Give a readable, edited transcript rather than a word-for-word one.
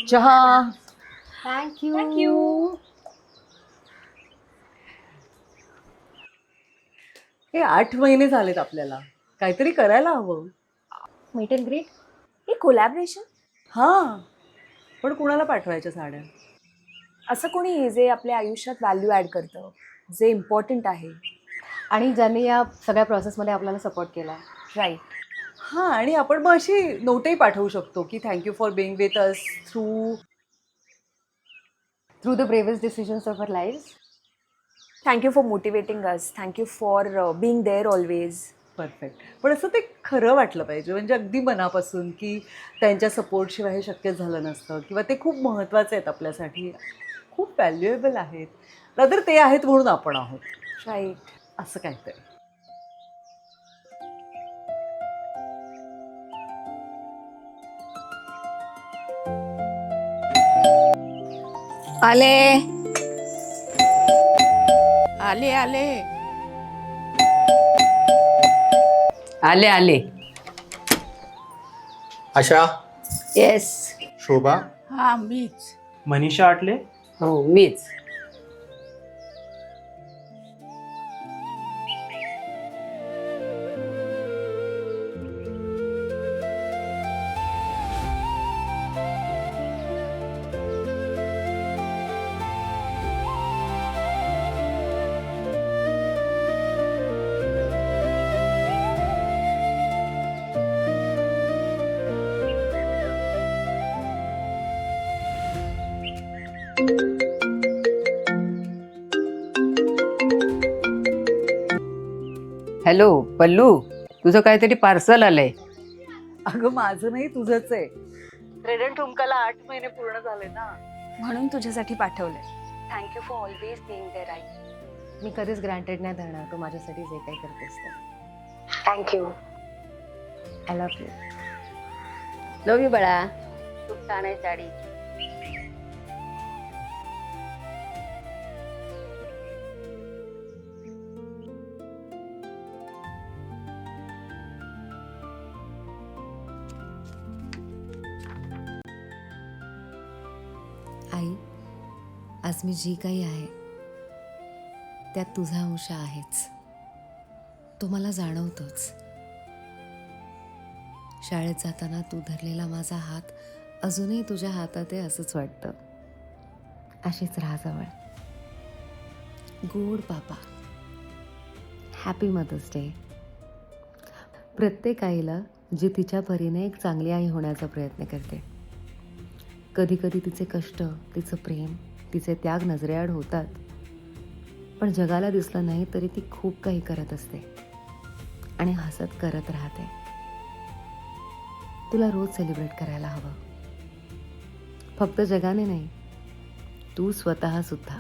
चहा. थँक्यू. हे 8 महिने झालेत आपल्याला, काहीतरी करायला हवं. मीट अँड ग्रीट, हे कोलॅबरेशन. हां, पण कुणाला पाठवायच्या साड्या? असं कोणी जे आपल्या आयुष्यात व्हॅल्यू ॲड करतं, जे इम्पॉर्टंट आहे. आणि ज्यांनी या सगळ्या प्रोसेसमध्ये आपल्याला सपोर्ट केला. राईट. हां, आणि आपण मग अशी नोटही पाठवू शकतो की thank you for being with us through the bravest decisions of our lives. Thank you for motivating us. Thank you for being there always. Perfect. पण असं ते खरं वाटलं पाहिजे, म्हणजे अगदी मनापासून, की त्यांच्या सपोर्टशिवाय हे शक्य झालं नसतं किंवा ते खूप महत्त्वाचे आहेत आपल्यासाठी, खूप व्हॅल्युएबल आहेत. तर ते आहेत म्हणून आपण आहोत, राईट. असं काहीतरी. आले आले आले आले आले. आशा, येस. शोभा, हा मीच. मनीषा आटले. हो मीच. हॅलो पल्लू, तुझं काहीतरी पार्सल आलंय. अगं माझं नाही, तुझंच आहे. रेडन ठुमकाला 8 महिने पूर्ण झाले ना. म्हणून तुझ्यासाठी पाठवलंय. Thank you for always being there. मी कधीच ग्रँटेड नाही धरणार तू माझ्यासाठी जे काही करतेस ते. Thank you. I love you. Love you बाळा. खूप छान आहे साडी. आई, आज मी जी काही आहे त्यात तुझा अंश आहेच. तो मला जाणवतोच. शाळेत जाताना तू धरलेला माझा हात अजूनही तुझ्या हातात आहे असंच वाटतं. अशीच राहा जवळ. गोड पापा. Happy mother's day. प्रत्येक आईला जी तिच्या परीने एक चांगली आई होण्याचा प्रयत्न करते. कधी कधी तिचे कष्ट, तिचं प्रेम, तिचे त्याग नजरेआड होतात, पण जगाला दिसलं नाही तरी ती खूप काही करत असते आणि हसत करत राहते. तुला रोज सेलिब्रेट करायला हवं. फक्त जगाने नाही, तू स्वतः सुद्धा.